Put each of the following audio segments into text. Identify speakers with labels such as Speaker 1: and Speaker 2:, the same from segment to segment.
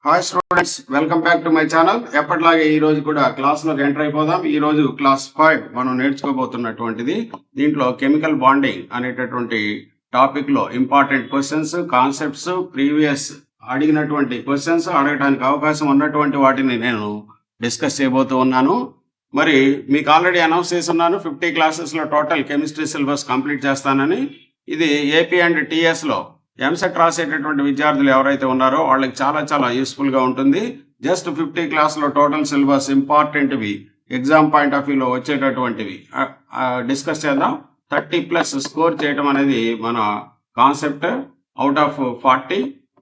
Speaker 1: Hi students, welcome back to my channel. ఎప్పటిలాగే ఈ రోజు కూడా క్లాస్ లోకి ఎంటర్ అయిపోదాం. ఈ రోజు క్లాస్ 5 మనం నేర్చుకోబోతున్నటువంటిది. దీంట్లో కెమికల్ బాండింగ్ అనేటటువంటి టాపిక్ లో ఇంపార్టెంట్ క్వశ్చన్స్, కాన్సెప్ట్స్, ప్రీవియస్ అడిగినటువంటి క్వశ్చన్స్, అడగడానికి అవకాశం ఉన్నటువంటి వాటిని నేను డిస్కస్ చేయబోతూ ఉన్నాను. మరి మీకు ఆల్రెడీ అనౌన్స్ చేసి ఉన్నాను 50 క్లాసెస్ లో టోటల్ కెమిస్ట్రీ సిలబస్ కంప్లీట్ చేస్తానని. ఇది ఏపీ అండ్ టిఎస్ లో ఎంసెట్ రాసేటటువంటి విద్యార్థులు ఎవరైతే ఉన్నారో వాళ్ళకి చాలా చాలా యూస్ఫుల్ గా ఉంటుంది. జస్ట్ 50 క్లాస్లో టోటల్ సిలబస్ ఇంపార్టెంట్వి, ఎగ్జామ్ పాయింట్ ఆఫ్ వ్యూలో వచ్చేటటువంటివి డిస్కస్ చేద్దాం. 30+ స్కోర్ చేయడం అనేది మన కాన్సెప్ట్ అవుట్ ఆఫ్ 40.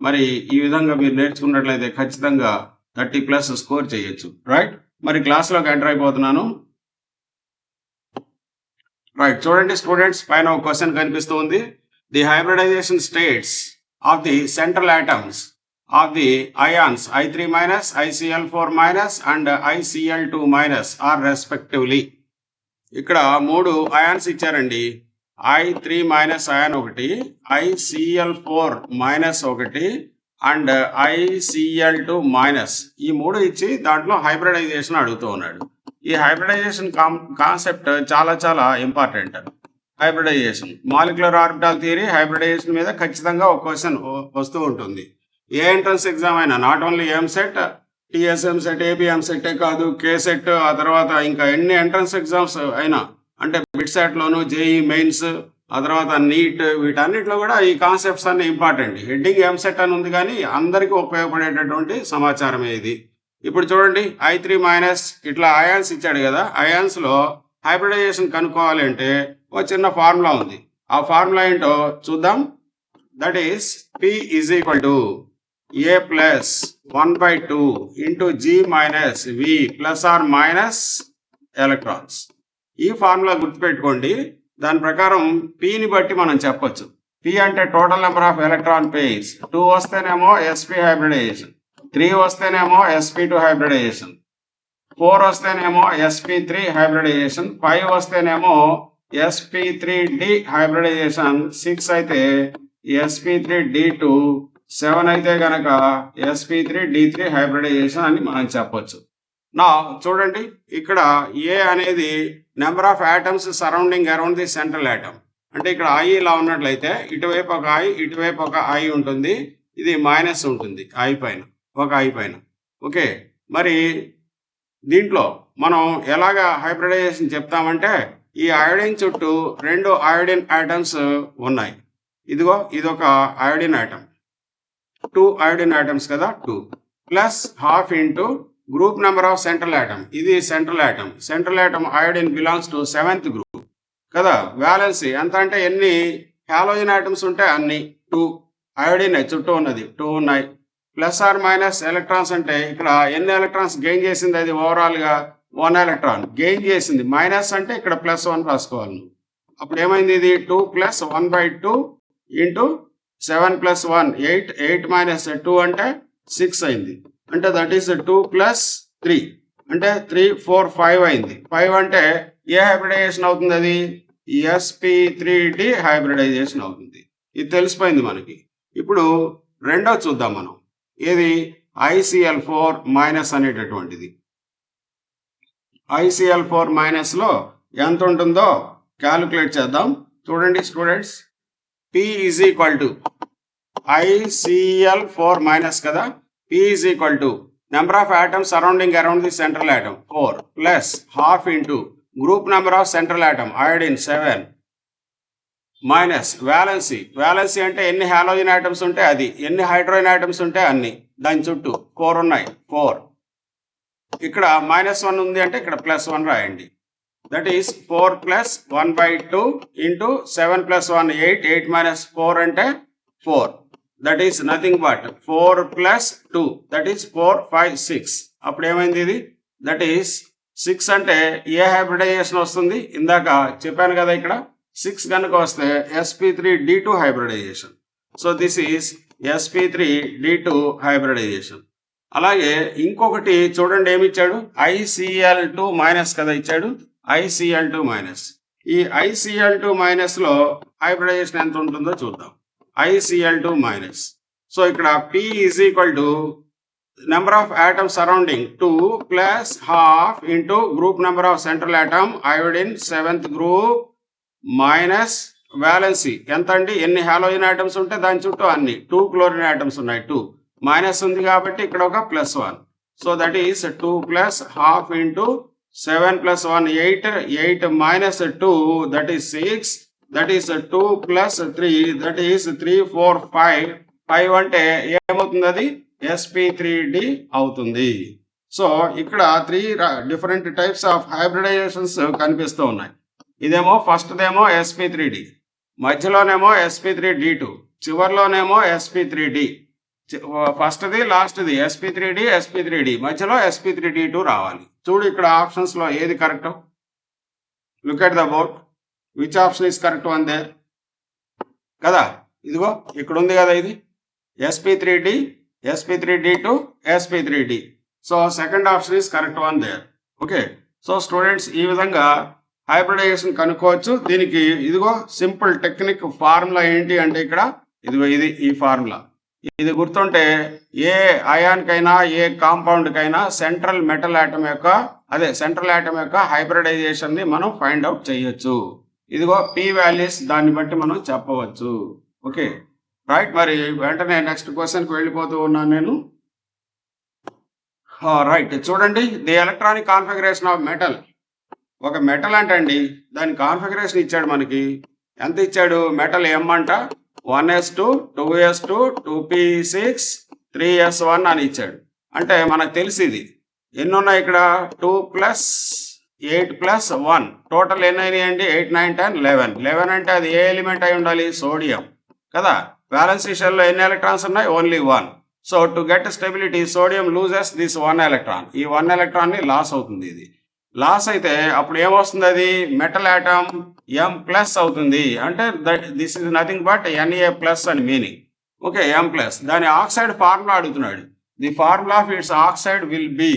Speaker 1: మరి ఈ విధంగా మీరు నేర్చుకున్నట్లయితే ఖచ్చితంగా 30+ స్కోర్ చేయొచ్చు. రైట్, మరి క్లాస్లోకి ఎంటర్ అయిపోతున్నాను. రైట్, చూడండి స్టూడెంట్స్, పైన ఒక క్వశ్చన్ కనిపిస్తూ ఉంది. The hybridization states of the central atoms of the ions I3 minus, ICl4 minus and ICl2 minus are respectively. ఇక్కడ 3 అయాన్స్ ఇచ్చారండి. I3 మైనస్ అయాన్ ఒకటి, ICl4 మైనస్ ఒకటి అండ్ ICl2 మైనస్. ఈ 3 ఇచ్చి దాంట్లో హైబ్రిడైజేషన్ అడుగుతూ ఉన్నాడు. ఈ హైబ్రిడైజేషన్ కాన్సెప్ట్ చాలా చాలా important. Hybridization, molecular orbital theory, hybridization మీద ఖచ్చితంగా ఒక క్వశ్చన్ వస్తూ ఉంటుంది. ఏ ఎంట్రన్స్ ఎగ్జామ్ అయినా, not only EAMCET, TS EAMCET, AP ఎంసెట్టే కాదు, కేసెట్, ఆ తర్వాత ఇంకా ఎన్ని ఎంట్రన్స్ ఎగ్జామ్స్ అయినా, అంటే బిట్సెట్లోను, జేఈ మెయిన్స్, ఆ తర్వాత నీట్, వీటన్నిటిలో కూడా ఈ కాన్సెప్ట్స్ అన్ని ఇంపార్టెంట్. హెడ్డింగ్ ఎంసెట్ అని ఉంది కానీ అందరికీ ఉపయోగపడేటటువంటి సమాచారమే ఇది. ఇప్పుడు చూడండి, I3 మైనస్ ఇట్లా అయాన్స్ ఇచ్చాడు కదా. అయాన్స్ లో హైబ్రిడైజేషన్ కనుక్కోవాలి అంటే ఒక చిన్న ఫార్ములా ఉంది. ఆ ఫార్ములా ఏంటో చూద్దాం. That is P is equal to A plus 1/2 into G minus V plus or minus electrons. ఈ ఫార్ములా గుర్తుపెట్టుకోండి. దాని ప్రకారం Pని బట్టి మనం చెప్పొచ్చు. P అంటే total number of electron pairs. 2 వస్తేనేమో sp హైబ్రిడైజేషన్, 3 వస్తేనేమో sp2 హైబ్రిడైజేషన్, 4 వస్తేనేమో sp3 హైబ్రిడైజేషన్, 5 వస్తేనేమో sp3d హైబ్రిడైజేషన్, 6 అయితే sp3d2, 7 అయితే గనక sp3d3 హైబ్రిడైజేషన్ అని మనం చెప్పొచ్చు. నా చూడండి, ఇక్కడ ఏ అనేది number of atoms surrounding around the central atom. అంటే ఇక్కడ I ఇలా ఉన్నట్లయితే ఇటువైపు ఒక I, ఇటువైపు ఒక I ఉంటుంది. ఇది మైనస్ ఉంటుంది I పైన, ఒక I పైన. ఓకే, మరి దీంట్లో మనం ఎలాగా హైబ్రిడైజేషన్ చెప్తామంటే, ఈ అయోడిన్ చుట్టూ 2 అయోడిన్ ఆటమ్స్ ఉన్నాయి. ఇదిగో ఇదొక అయోడిన్ ఆటమ్, 2 అయోడిన్ ఆటమ్స్ కదా, 2 plus half into group number of central atom. ఇది central atom. Central atom iodine belongs to 7th group కదా. వ్యాలెన్సీ ఎంత అంటే ఎన్ని హాలోజన్ ఆటమ్స్ ఉంటే అన్ని 2. అయోడిన్ చుట్టూ ఉన్నది 2 ఉన్నాయి. ప్లస్ ఆర్ మైనస్ ఎలక్ట్రాన్స్ అంటే ఇక్కడ ఎన్ని ఎలక్ట్రాన్స్ గెయిన్ చేసింది, అది ఓవరాల్ గా 1 ఎలక్ట్రాన్ గెయిన్ చేసింది. మైనస్ అంటే ఇక్కడ +1 రాసుకోవాలి. అప్పుడు ఏమైంది, ఇది 2 ప్లస్ 1/2 ఇంటూ 7 ప్లస్ 1 8, 8 మైనస్ 2 అంటే 6 అయింది. అంటే దట్ ఈస్ 2 ప్లస్ 3 అంటే 3, 4, 5 అయింది. 5 అంటే ఏ హైబ్రిడైజేషన్ అవుతుంది, అది sp3d హైబ్రిడైజేషన్ అవుతుంది. ఇది తెలిసిపోయింది మనకి. ఇప్పుడు రెండో చూద్దాం మనం. ఏది, ICl4 మైనస్ అనేటటువంటిది. ICl4 మైనస్ లో ఎంత ఉంటుందో క్యాలిక్యులేట్ చేద్దాం. చూడండి students, P is equal to ICl4 minus కదా. P is equal to number of atoms surrounding around the central atom 4 plus half into group number of central atom iodine 7 minus valency. Valency అంటే ఎన్ని halogen atoms ఉంటే అది, ఎన్ని hydrogen atoms ఉంటే అన్ని. దాని చుట్టూ 4 ఉన్నాయి, 4. ఇక్కడ -1 ఉంది అంటే ఇక్కడ +1 రాయండి. That is 4 plus 1/2 into 7 plus 1 8, 8 minus 4 అంటే 4. That is nothing but 4 plus 2 that is 4, 5, 6. అప్పుడు ఏమైంది ఇది, దట్ ఈస్ 6 అంటే ఏ హైబ్రిడైజేషన్ వస్తుంది, ఇందాక చెప్పాను కదా. ఇక్కడ 6 కనుక వస్తే sp3d2 hybridization. So this is sp3d2 hybridization. అలాగే ఇంకొకటి చూడండి, ఏమి ఇచ్చాడు, ICl2 మైనస్ కదా ఇచ్చాడు. ICl2 మైనస్, ఈ ICl2 మైనస్ లో హైబ్రిడైజేషన్ ఎంత ఉంటుందో చూద్దాం. ICl2 minus. సో ఇక్కడ P is equal to number of atoms surrounding 2 plus half into group number of central atom iodine 7th group minus valency ఎంత అండి ఎన్ని హాలోజన్ ఆటమ్స్ ఉంటే దాని చుట్టూ అన్ని 2 క్లోరిన్ ఆటమ్స్ ఉన్నాయి 2 మైనస్ ఉంది కాబట్టి ఇక్కడ ఒక +1 so that is 2 plus half into 7 plus 1 8 minus 2 that is 6 that is 2 plus 3 that is 3 4 5 అంటే ఏమవుతుంది అది sp3d అవుతుంది సో ఇక్కడ 3 డిఫరెంట్ టైప్స్ ఆఫ్ హైబ్రిడైజేషన్స్ కనిపిస్తూ ఉన్నాయి ఇదేమో ఫస్ట్ దేమో sp3d మధ్యలోనేమో sp3d2 చివర్లోనేమో sp3d ఫస్ట్ది లాస్ట్ది sp3d మధ్యలో sp3d2 రావాలి చూడు ఇక్కడ ఆప్షన్స్ లో ఏది correct look at the board which option is correct one there కదా ఇదిగో ఇక్కడ ఉంది కదా ఇది sp3d sp3d2 sp3d so second option is correct one there okay so students ఈ విధంగా హైబ్రిడైజేషన్ కనుక్కోవచ్చు దీనికి ఇదిగో సింపుల్ టెక్నిక్ ఫార్ములా ఏంటి అంటే ఇక్కడ ఇదిగో ఇది ఈ ఫార్ములా ఇది గుర్తుంటే ఏ అయాన్ కైనా ఏ కాంపౌండ్ కైనా సెంట్రల్ ఆటమ్ యొక్క హైబ్రిడైజేషన్ ని మనం ఫైండ్ అవుట్ చేయొచ్చు ఇదిగో p వాల్యూస్ దాన్ని బట్టి మనం చెప్పవచ్చు ఓకే రైట్ మరి వెంటనే నెక్స్ట్ క్వశ్చన్ కి వెళ్ళిపోతూ ఉన్నాను నేను రైట్ చూడండి the electronic configuration of metal ఒక మెటల్ అంటండి దాని కాన్ఫిగరేషన్ ఇచ్చాడు మనకి ఎంత ఇచ్చాడు మెటల్ M అంట 1s2 2s2 2p6 3s1 అని ఇచ్చాడు అంటే మనకు తెలిసి ఇది ఎన్ని ఉన్నాయి ఇక్కడ 2 ప్లస్ 8 ప్లస్ 1 టోటల్ ఎన్ని అయినాయండి 8 9 10 11 అంటే అది ఏ ఎలిమెంట్ అయి ఉండాలి సోడియం కదా వాలెన్స్ షెల్ లో ఎన్ని ఎలక్ట్రాన్స్ ఉన్నాయి only 1 so to get stability sodium loses this 1 electron ఈ 1 ఎలక్ట్రాన్ ని లాస్ అవుతుంది ఇది లాస్ అయితే అప్పుడు ఏమొస్తుంది అది మెటల్ ఆటమ్ M ప్లస్ అవుతుంది అంటే this is nothing but Na plus అని మీనింగ్ ఓకే M ప్లస్ దాని ఆక్సైడ్ ఫార్ములా అడుగుతున్నాడు the formula of its oxide will be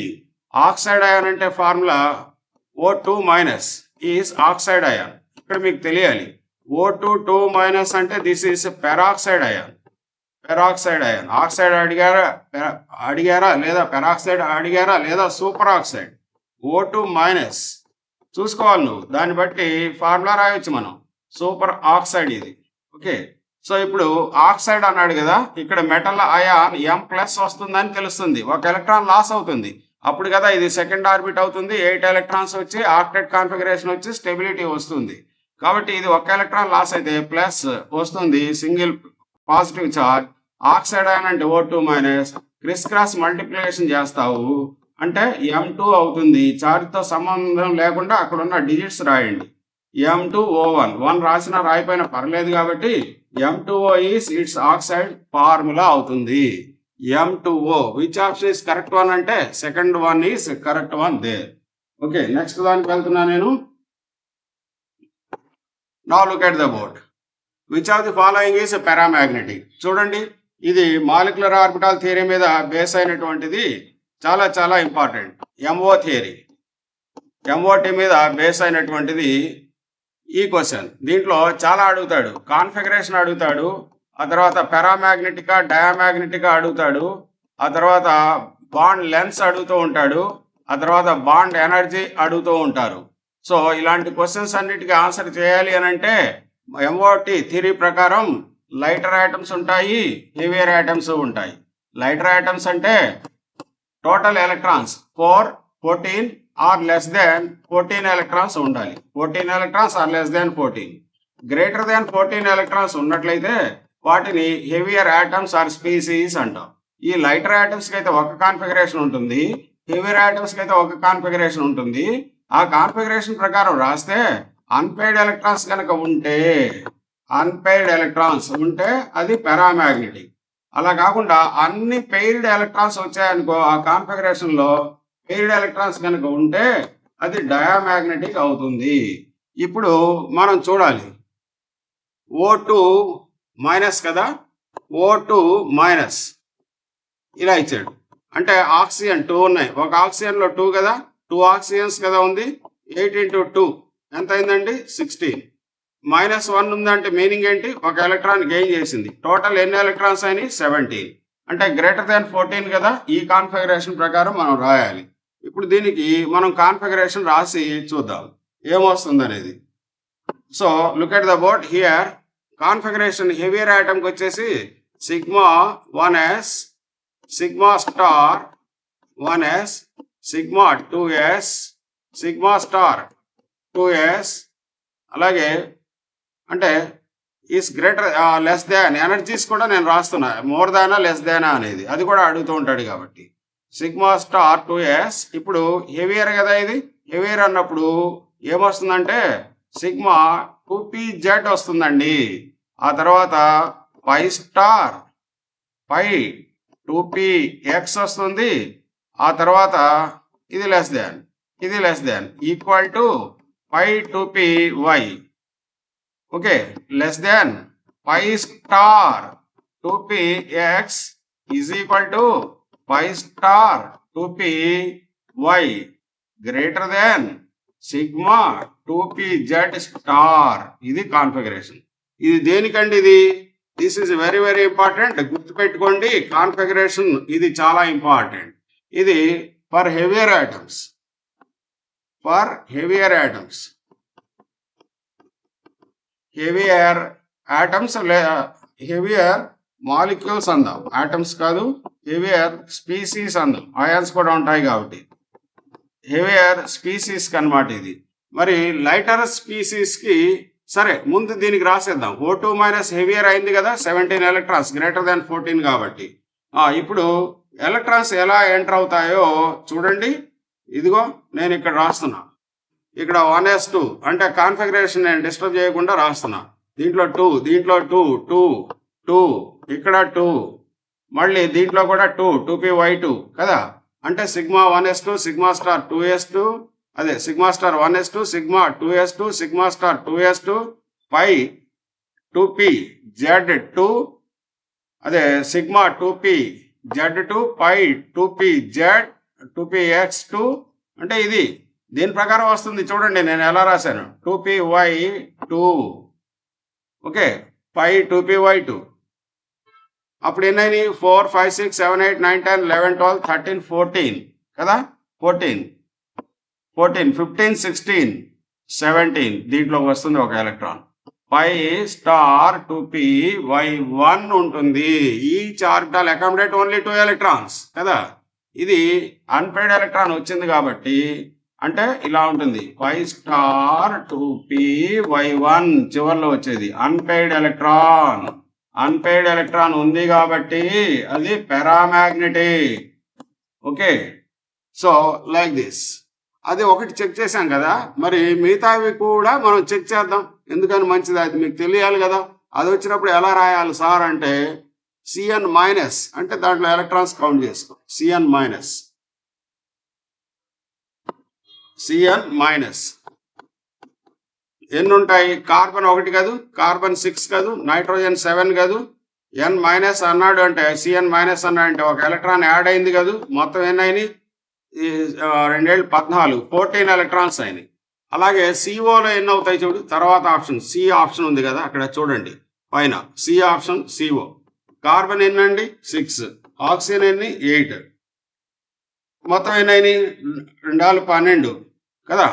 Speaker 1: oxide ion అంటే formula O2 minus is oxide ion ఇక్కడ మీకు తెలియాలి O2 2 minus అంటే this is peroxide ion oxide అడిగారా లేదా పెరాక్సైడ్ అడిగారా లేదా సూపర్ ఆక్సైడ్ O2 మైనస్ చూసుకోవాలి నువ్వు దాన్ని బట్టి ఫార్ములా రాయొచ్చు మనం సూపర్ ఆక్సైడ్ ఇది ఓకే సో ఇప్పుడు ఆక్సైడ్ అన్నాడు కదా ఇక్కడ మెటల్ అయాన్ M ప్లస్ వస్తుందని తెలుస్తుంది ఒక ఎలక్ట్రాన్ లాస్ అవుతుంది అప్పుడు కదా ఇది సెకండ్ ఆర్బిట్ అవుతుంది 8 ఎలక్ట్రాన్స్ వచ్చి ఆక్టెట్ కాన్ఫిగరేషన్ వచ్చి స్టెబిలిటీ వస్తుంది కాబట్టి ఇది ఒక ఎలక్ట్రాన్ లాస్ అయితే ప్లస్ వస్తుంది single positive charge oxide ion అంటే O2 మైనస్ క్రాస్ మల్టిప్లికేషన్ చేస్తావు అంటే M2 అవుతుంది చార్జ్ తో సంబంధం లేకుండా అక్కడ ఉన్న డిజిట్స్ రాయండి M2O1 1 రాసినా రాయిపోయినా పర్లేదు కాబట్టి M2O is it's oxide formula అవుతుంది M2O which option is correct one అంటే second one is correct one there okay next దానికి వెళ్తున్నా నేను now look at the board which of the following is paramagnetic చూడండి ఇది మాలిక్యులర్ ఆర్బిటాల్ థియరీ మీద base అయినటువంటిది చాలా చాలా ఇంపార్టెంట్ MO థియరీ MOT మీద బేస్ అయినటువంటిది ఈ క్వశ్చన్ దీంట్లో చాలా అడుగుతాడు కాన్ఫిగరేషన్ అడుగుతాడు ఆ తర్వాత పారామాగ్నెటికా డయామాగ్నెటికా అడుగుతాడు ఆ తర్వాత బాండ్ లెన్స్ అడుగుతూ ఉంటాడు ఆ తర్వాత బాండ్ ఎనర్జీ అడుగుతూ ఉంటారు సో ఇలాంటి క్వశ్చన్స్ అన్నిటికీ ఆన్సర్ చేయాలి అని అంటే MOT థియరీ ప్రకారం లైటర్ ఐటమ్స్ ఉంటాయి హెవియర్ ఐటమ్స్ ఉంటాయి లైటర్ ఐటమ్స్ అంటే total electrons 14 or less than 14 electrons ఉండాలి 14 electrons or less than 14 greater than 14 electrons ఉన్నట్లయితే వాటిని హెవియర్ ఆటమ్స్ ఆర్ స్పీసీస్ అంటాం ఈ లైటర్ ఆటమ్స్ కి అయితే ఒక కాన్ఫిగరేషన్ ఉంటుంది హెవియర్ ఆటమ్స్ కి అయితే ఒక కాన్ఫిగరేషన్ ఉంటుంది ఆ కాన్ఫిగరేషన్ ప్రకారం రాస్తే అన్పెయిడ్ ఎలక్ట్రాన్స్ కనుక ఉంటే అది పారామాగ్నెటిక్ అలా కాకుండా అన్ని పెయిర్డ్ ఎలక్ట్రాన్స్ వచ్చాయనుకో ఆ కాన్ఫిగరేషన్ లో పెయిర్డ్ ఎలక్ట్రాన్స్ కనుక ఉంటే అది డయామాగ్నెటిక్ అవుతుంది ఇప్పుడు మనం చూడాలి O2 మైనస్ కదా O2 మైనస్ ఇలా ఇచ్చాడు అంటే ఆక్సిజన్ 2 ఉన్నాయి ఒక ఆక్సిజన్ లో 2 కదా 2 ఆక్సిజన్స్ కదా ఉంది 8 into 2 ఎంత అయిందండి 16 -1 ఉందంటే మీనింగ్ ఏంటి ఒక ఎలక్ట్రాన్ గెయిన్ చేసింది టోటల్ ఎన్ని ఎలక్ట్రాన్స్ అయినాయి 17 అంటే గ్రేటర్ దాన్ 14 కదా, ఈ కాన్ఫిగరేషన్ ప్రకారం మనం రాయాలి. ఇప్పుడు దీనికి మనం కాన్ఫిగరేషన్ రాసి చూద్దాం ఏమొస్తుంది అనేది. So look at the board here. Configuration heavier ఐటమ్కి వచ్చేసి sigma 1s, sigma star 1s, sigma 2s, sigma star 2s, అలాగే అంటే is greater less than energies కూడా నేను రాస్తున్నా, మోర్ దానా లెస్ దానా అనేది, అది కూడా అడుగుతూ ఉంటాడు కాబట్టి. Sigma star 2s. ఇప్పుడు హెవియర్ కదా, ఇది హెవియర్ అన్నప్పుడు ఏమొస్తుందంటే సిగ్మా 2pz వస్తుందండి. ఆ తర్వాత పై స్టార్ పై 2px వస్తుంది. ఆ తర్వాత ఇది less than equal to pi 2py. Okay, less than pi star 2px is equal to pi star 2py greater than sigma 2pz star. ఇది కాన్ఫిగరేషన్. ఇది దేనికండి ఇది? This is very very important. గుర్తుపెట్టుకోండి, configuration ఇది చాలా ఇంపార్టెంట్. ఇది for heavier items, heavier molecules అందాం, atoms కాదు, హెవియర్ స్పీసీస్ అందాం, అయాన్స్ కూడా ఉంటాయి కాబట్టి హెవియర్ స్పీసీస్ కనమాట ఇది. మరి లైటర్ స్పీసీస్ కి సరే ముందు దీనికి రాసేద్దాం. O2 మైనస్ హెవియర్ అయింది కదా, 17 ఎలక్ట్రాన్స్ గ్రేటర్ దాన్ 14 కాబట్టి. ఇప్పుడు ఎలక్ట్రాన్స్ ఎలా ఎంటర్ అవుతాయో చూడండి. ఇదిగో నేను ఇక్కడ రాస్తున్నా, ఇక్కడ 1s2 అంటే కాన్ఫిగరేషన్ నేను డిస్టర్బ్ చేయకుండా రాస్తున్నా. దీంట్లో 2, దీంట్లో 2, 2, 2, ఇక్కడ 2, మళ్ళీ దీంట్లో కూడా 2, 2py2 కదా. అంటే sigma 1s2, sigma star 2s2, అదే sigma star 1s2, sigma 2s2, sigma star 2s2, పై 2pz2, అదే సిగ్మా 2pz2, పై 2pz 2px2. అంటే ఇది దీని ప్రకారం వస్తుంది. చూడండి నేను ఎలా రాశాను, 2py2, ఓకే, పై 2py2. అప్పుడు ఎన్నైనాయి? 4, 5, 6, 7, 8, 9, 10, 11, 12, 13, 14 కదా, 14, 15, 16, 17. దీంట్లోకి వస్తుంది ఒక ఎలక్ట్రాన్. పై స్టార్ 2py1 ఉంటుంది. Each orbital accommodate only 2 electrons కదా. ఇది అన్పెయిడ్ ఎలక్ట్రాన్ వచ్చింది కాబట్టి అంటే ఇలా ఉంటుంది, పై స్టార్ 2py1 చివరిలో వచ్చేది అన్పెయిడ్ ఎలక్ట్రాన్ ఉంది కాబట్టి అది paramagnetic. Okay, so like this. అది ఒకటి చెక్ చేశాం కదా, మరి మిగతావి కూడా మనం చెక్ చేద్దాం. ఎందుకని మంచిది, అది మీకు తెలియాలి కదా. అది వచ్చినప్పుడు ఎలా రాయాలి సార్ అంటే Cn మైనస్ అంటే దాంట్లో ఎలక్ట్రాన్స్ కౌంట్ చేసుకో. Cn మైనస్ ఎన్ని ఉంటాయి? కార్బన్ 1 కాదు, కార్బన్ 6 కాదు, నైట్రోజన్ 7 కాదు. N మైనస్ అన్నాడు అంటే Cn మైనస్ అన్నాడు అంటే ఒక ఎలక్ట్రాన్ యాడ్ అయింది కాదు. మొత్తం ఎన్ని అయినాయి? 2 14, 14 ఎలక్ట్రాన్స్ అయినాయి. అలాగే సిఓలో ఎన్ని అవుతాయి చూడు, తర్వాత ఆప్షన్ సి ఆప్షన్ ఉంది కదా అక్కడ చూడండి పైన, సి ఆప్షన్ సిఓ. కార్బన్ ఎన్నండి? 6, ఆక్సిజన్ ఎన్ని? 8. మొత్తం ఎన్ని అయినాయి? 2 12 కదా,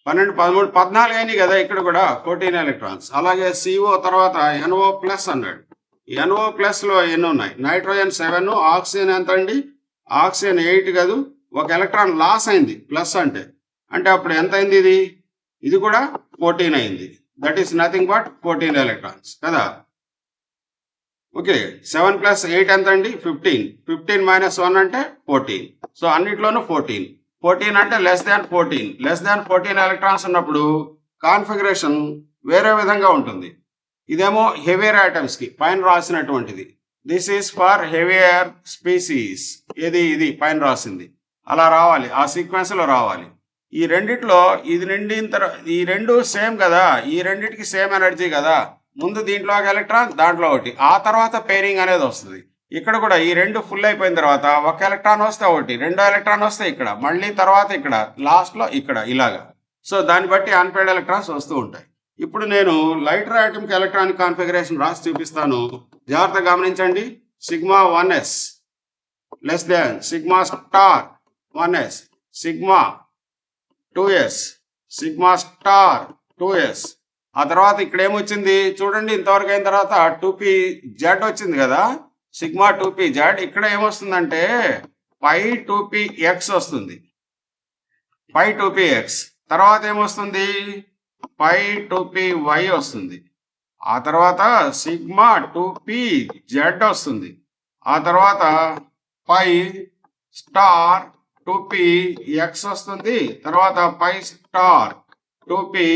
Speaker 1: 12, 13, 14 అయినాయి కదా. ఇక్కడ కూడా 14 ఎలక్ట్రాన్స్. అలాగే సిఓ తర్వాత NO ప్లస్ అన్నాడు. NO ప్లస్ లో ఎన్ని ఉన్నాయి? నైట్రోజన్ 7, ఆక్సిజన్ ఎంత అండి? ఆక్సిజన్ 8 కాదు, ఒక ఎలక్ట్రాన్ లాస్ అయింది ప్లస్ అంటే అప్పుడు ఎంత అయింది? ఇది కూడా 14 అయింది. That is nothing but 14 electrons కదా. ఓకే, 7 + 8 ఎంత అండి? 15. 15 - 1 అంటే 14. సో అన్నిట్లోనూ 14 అంటే లెస్ దాన్ 14 ఎలక్ట్రాన్స్ ఉన్నప్పుడు కాన్ఫిగరేషన్ వేరే విధంగా ఉంటుంది. ఇదేమో హెవియర్ ఐటమ్స్ కి పైన రాసినటువంటిది. This is for heavier species. ఇది పైన రాసింది అలా రావాలి, ఆ సీక్వెన్స్ లో రావాలి. ఈ రెండిట్లో ఇది నిండిన తర్వాత ఈ రెండు సేమ్ కదా, ఈ రెండిటికి సేమ్ ఎనర్జీ కదా. ముందు దీంట్లో ఒక ఎలక్ట్రాన్, దాంట్లో ఒకటి, ఆ తర్వాత పేరింగ్ అనేది వస్తుంది. ఇక్కడ కూడా ఈ రెండు ఫుల్ అయిపోయిన తర్వాత ఒక ఎలక్ట్రాన్ వస్తే ఒకటి, రెండో ఎలక్ట్రాన్ వస్తే ఇక్కడ, మళ్ళీ తర్వాత ఇక్కడ, లాస్ట్ లో ఇక్కడ, ఇలాగా. సో దాన్ని బట్టి అన్పెయిడ్ ఎలక్ట్రాన్స్ వస్తూ ఉంటాయి. ఇప్పుడు నేను లైటర్ ఆటమ్ కి ఎలక్ట్రానిక్ కాన్ఫిగరేషన్ రాసి చూపిస్తాను, జాగ్రత్తగా గమనించండి. sigma 1s less than sigma star 1s sigma 2s sigma star 2s. ఆ తర్వాత ఇక్కడ ఏమొచ్చింది చూడండి, ఇంతవరకు అయిన తర్వాత 2p z వచ్చింది కదా, సిగ్మా 2p z. ఇక్కడ ఏమొస్తుందంటే పై 2px వస్తుంది, పై 2px. తర్వాత ఏమొస్తుంది పై 2py వస్తుంది. ఆ తర్వాత సిగ్మా 2pz వస్తుంది. ఆ తర్వాత పై స్టార్ 2px వస్తుంది. తర్వాత పై స్టార్ 2py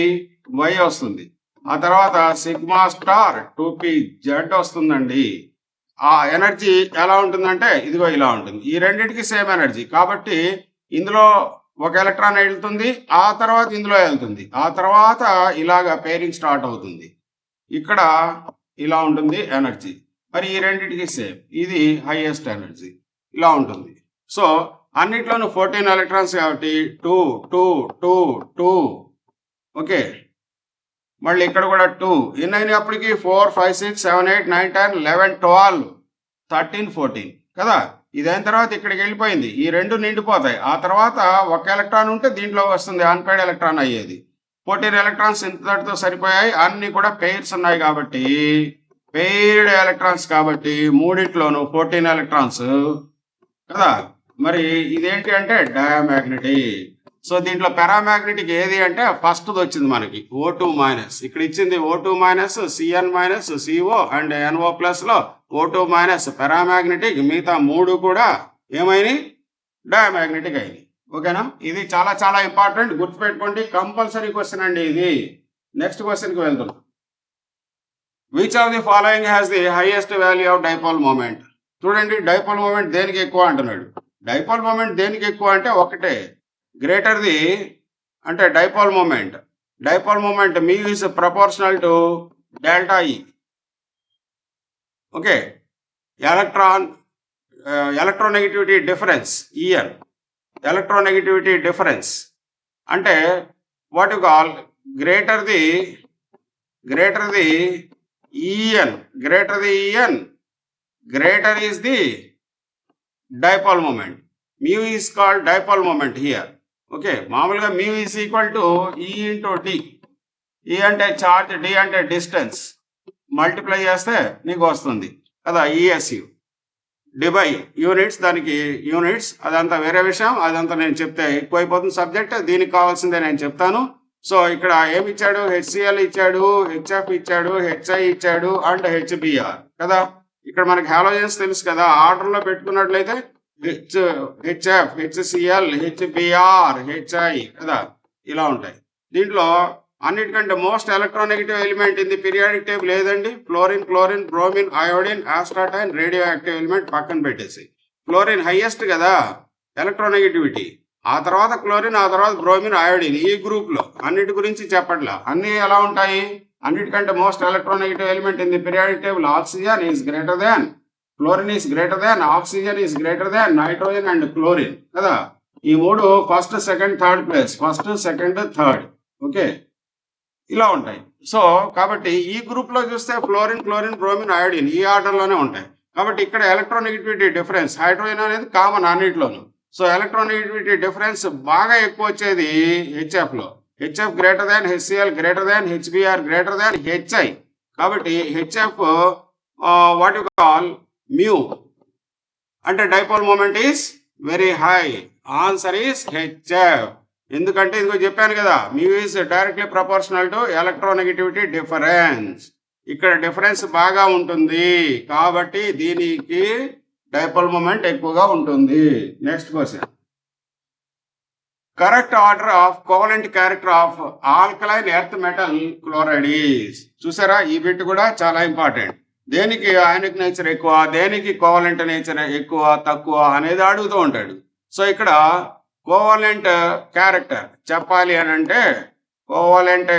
Speaker 1: వస్తుంది. ఆ తర్వాత సిగ్మా స్టార్ 2pz వస్తుందండి. ఆ ఎనర్జీ ఎలా ఉంటుందంటే ఇదిగో ఇలా ఉంటుంది. ఈ రెండింటికి సేమ్ ఎనర్జీ కాబట్టి ఇందులో ఒక ఎలక్ట్రాన్ వెళ్తుంది, ఆ తర్వాత ఇందులో వెళ్తుంది, ఆ తర్వాత ఇలాగా పేరింగ్ స్టార్ట్ అవుతుంది. ఇక్కడ ఇలా ఉంటుంది ఎనర్జీ. మరి ఈ రెండింటికి సేమ్, ఇది హైయెస్ట్ ఎనర్జీ ఇలా ఉంటుంది. సో అన్నిట్లోనూ 14 ఎలక్ట్రాన్స్ కాబట్టి 2 2 2 2. ఓకే, మళ్ళీ ఇక్కడ కూడా 2. ఎన్ని అయినప్పటికీ 4 5 6 7 8 9 10 11 12 13 14 కదా. ఇదైన తర్వాత ఇక్కడికి వెళ్ళిపోయింది, ఈ రెండు నిండిపోతాయి. ఆ తర్వాత ఒక ఎలక్ట్రాన్ ఉంటే దీంట్లో వస్తుంది, అన్పైడ్ ఎలక్ట్రాన్ అయ్యేది. 14 ఎలక్ట్రాన్స్ ఇంతటితో సరిపోయాయి. అన్ని కూడా పెయిర్స్ ఉన్నాయి కాబట్టి పెయిర్డ్ ఎలక్ట్రాన్స్ కాబట్టి మూడిట్లోనూ 14 ఎలక్ట్రాన్స్ కదా. మరి ఇదేంటి అంటే డయామాగ్నెటిక్. సో దీంట్లో పారామాగ్నెటిక్ ఏది అంటే ఫస్ట్ వచ్చింది మనకి O2 మైనస్. ఇక్కడ ఇచ్చింది O2 minus, Cn minus, CO and NO plus లో O2 మైనస్ పారామాగ్నెటిక్. మిగతా మూడు కూడా ఏమైనాయి డయామాగ్నెటిక్ అయినాయి. ఓకేనా, ఇది చాలా చాలా ఇంపార్టెంట్, గుర్తుపెట్టుకోండి. కంపల్సరీ క్వశ్చన్ అండి ఇది. నెక్స్ట్ క్వశ్చన్ కి వెళ్తున్నాం. Which of the following has the highest value of dipole moment? చూడండి, డైపోల్ మూమెంట్ దేనికి ఎక్కువ అంటున్నాడు. డైపోల్ మూమెంట్ దేనికి ఎక్కువ అంటే ఒకటే, గ్రేటర్ ది అంటే dipole moment. Dipole moment mu is proportional to delta E. Okay, electronegativity difference En. Electronegativity difference అంటే what you call greater the En. Greater is the dipole moment. Mu is called dipole moment here. Okay, మామూలుగా mu is equal to E into D. E అంటే charge, D అంటే distance. Multiply చేస్తే నీకు వస్తుంది కదా ESU. Debye units, దానికి units, అదంతా వేరే విషయం. అదంతా నేను చెప్తే ఎక్కువైపోతుంది సబ్జెక్ట్. దీనికి కావాల్సిందే నేను చెప్తాను. సో ఇక్కడ ఏమి ఇచ్చాడు, HCl ఇచ్చాడు, HF ఇచ్చాడు, HI ఇచ్చాడు అండ్ HBr కదా. ఇక్కడ మనకి హాలోజన్స్ తెలుసు కదా, ఆర్డర్ లో పెట్టుకున్నట్లయితే HF, HCl, HBr, HI కదా, ఇలా ఉంటాయి. దీంట్లో అన్నిటికంటే most electronegative element in the periodic table లేదండి. Fluorine, bromine, iodine, astatine, radioactive element పక్కన పెట్టేసి. ఫ్లోరిన్ హైయెస్ట్ కదా ఎలక్ట్రోనెగటివిటీ, ఆ తర్వాత క్లోరిన్, ఆ తర్వాత బ్రోమిన్, అయోడిన్. ఈ గ్రూప్ లో అన్నిటి గురించి చెప్పట్లా, అన్ని ఎలా ఉంటాయి. అన్నిటికంటే most electronegative element in the periodic table oxygen is greater than, fluorine is greater than, oxygen is greater than, nitrogen and chlorine కదా. ఈ మూడు first second third place, first second third. Okay, ఇలా ఉంటాయి. సో కాబట్టి ఈ group లో చూస్తే fluorine, bromine, iodine ఈ ఆర్డర్ లోనే ఉంటాయి. కాబట్టి ఇక్కడ ఎలక్ట్రోనెగటివిటీ డిఫరెన్స్ హైడ్రోజన్ అనేది కామన్ అన్నిట్లోనూ. సో ఎలక్ట్రోనెగటివిటీ డిఫరెన్స్ బాగా ఎక్కువ వచ్చేది HF లో. HF greater than, HCl greater than, HBr greater than, HI. కాబట్టి HF what you call mu అంటే dipole moment is very high. Answer is HF. ఎందుకంటే ఇదిగో చెప్పాను కదా, mu is directly proportional to electronegativity difference. ఇక్కడ difference బాగా ఉంటుంది కాబట్టి దీనికి డైపోల్ మూమెంట్ ఎక్కువగా ఉంటుంది. Next question, correct order of covalent character of alkaline earth metal chloride is. చూసారా, ఈ బిట్ కూడా చాలా ఇంపార్టెంట్. దేనికి అయానిక్ నేచర్ ఎక్కువ, దేనికి కోవలెంట్ నేచర్ ఎక్కువ తక్కువ అనేది అడుగుతూ ఉంటాడు. సో ఇక్కడ కోవలెంట్ క్యారెక్టర్ చెప్పాలి అని అంటే covalent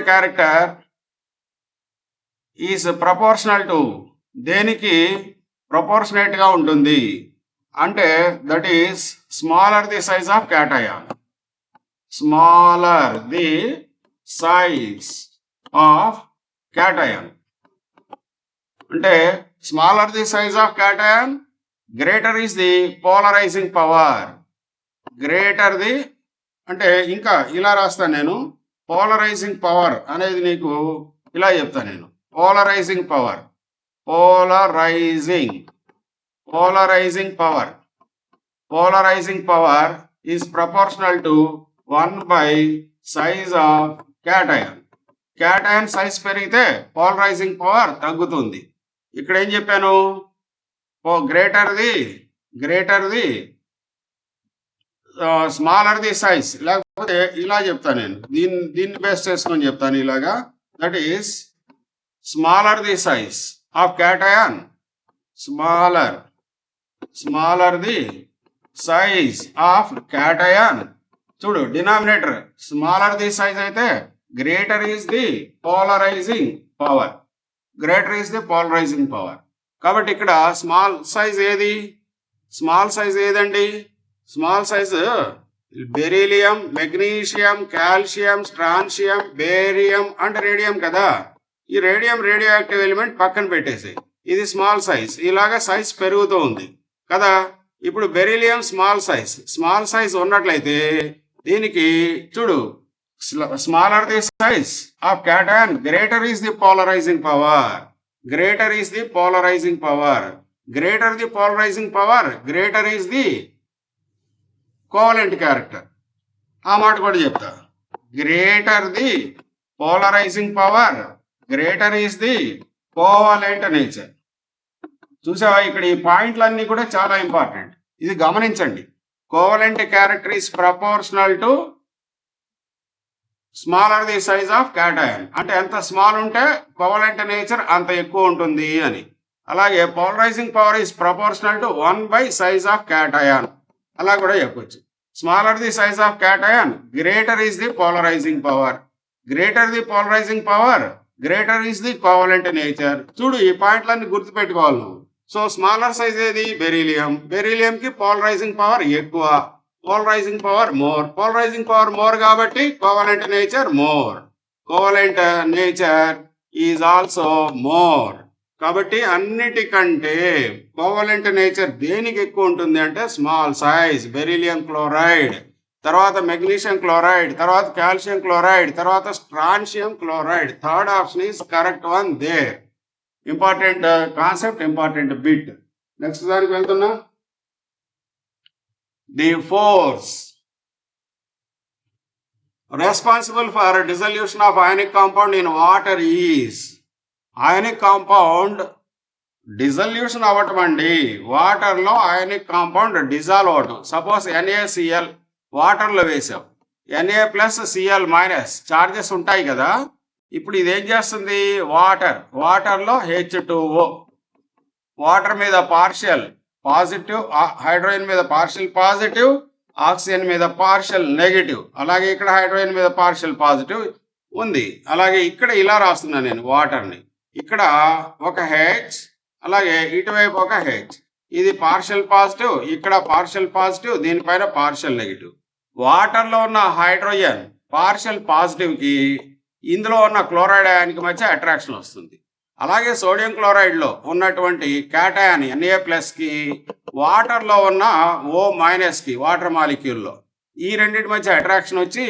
Speaker 1: character is proportional to, దేనికి ప్రపోర్షనేట్ గా ఉంటుంది అంటే that is smaller the size of cation. Smaller the size of cation అంటే smaller the size of cation, greater is the polarizing power. Greater the అంటే ఇంకా ఇలా రాస్తాను నేను. పోలరైజింగ్ పవర్ అనేది నీకు ఇలా చెప్తాను నేను. Polarising power, polarising power is proportional to 1/size of cation. Cation size పెరిగితే పోలరైజింగ్ పవర్ తగ్గుతుంది. ఇక్కడ ఏం చెప్పాను? Greater the smaller the size, లేకపోతే ఇలా చెప్తాను నేను. దీన్ని బేస్ చేసుకొని చెప్తాను ఇలాగా. That is smaller the size of cation, smaller the size of cation. చూడు, డినామినేటర్ స్మాలర్ ది సైజ్ అయితే greater is the polarizing power. కాబట్టి ఇక్కడ స్మాల్ సైజ్ ఏదండి? Small size beryllium, magnesium, calcium, strontium, barium and radium కదా. ఈ radium radio active element పక్కన పెట్టేసి, ఇది స్మాల్ సైజ్. ఇలాగా సైజ్ పెరుగుతూ ఉంది కదా. ఇప్పుడు బెరీలియం స్మాల్ సైజ్ ఉన్నట్లయితే దీనికి చూడు, smaller the size of cation, greater is the polarizing power. Greater is the covalent character. ఆ మాట కూడా చెప్తా. Greater the polarizing power, greater is the covalent nature. చూసావా, ఇక్కడ ఈ పాయింట్లన్నీ కూడా చాలా ఇంపార్టెంట్. ఇది గమనించండి. Covalent character is proportional to smaller the size of cation. అంటే ఎంత స్మాల్ ఉంటే కోవలెంట్ నేచర్ అంత ఎక్కువ ఉంటుంది అని. అలాగే polarising power is proportional to 1/size of cation, అలా కూడా చెప్పొచ్చు. Smaller the size of cation, greater is the polarizing power. Greater is the covalent nature. చూడు, ఈ పాయింట్లన్నీ గుర్తుపెట్టుకోవాలి నువ్వు. సో స్మాలర్ సైజ్ ఏది? బెరీలియం కి పోలరైజింగ్ పవర్ ఎక్కువ, పోలరైజింగ్ పవర్ మోర్ కాబట్టి covalent nature is also more. కాబట్టి అన్నిటికంటే కోవలెంట్ నేచర్ దేనికి ఎక్కువ ఉంటుంది అంటే స్మాల్ సైజ్, బెరీలియం క్లోరైడ్, తర్వాత మెగ్నీషియం క్లోరైడ్, తర్వాత కాల్షియం క్లోరైడ్, తర్వాత strontium chloride. Third option is correct one there. Important concept, important bit. Next దానికి వెళ్తున్నా. The force responsible for dissolution of ionic compound in water is. ionic compound dissolution అవ్వటం అండి. వాటర్లో ionic compound dissolve అవ్వటం. Suppose NaCl వాటర్లో వేసాం, Na+Cl- charges ఉంటాయి కదా. ఇప్పుడు ఇదేం చేస్తుంది? వాటర్లో H2O, వాటర్ మీద పార్షియల్ పాజిటివ్, హైడ్రోజన్ మీద పార్షియల్ పాజిటివ్, ఆక్సిజన్ మీద పార్షియల్ నెగిటివ్. అలాగే ఇక్కడ హైడ్రోజన్ మీద పార్షియల్ పాజిటివ్ ఉంది. అలాగే ఇక్కడ ఇలా రాస్తున్నా నేను వాటర్ని. ఇక్కడ ఒక H, అలాగే ఇటువైపు ఒక H. ఇది పార్షియల్ పాజిటివ్, ఇక్కడ పార్షియల్ పాజిటివ్, దీనిపైన పార్షియల్ నెగిటివ్. వాటర్లో ఉన్న హైడ్రోజన్ పార్షియల్ పాజిటివ్కి ఇందులో ఉన్న క్లోరైడ్ అయాన్కి మధ్య అట్రాక్షన్ వస్తుంది. అలాగే సోడియం క్లోరైడ్లో ఉన్నటువంటి క్యాటయాన్ Na+కి వాటర్లో ఉన్న O-కి వాటర్ మాలిక్యూల్లో ఈ రెండింటి మధ్య అట్రాక్షన్ వచ్చి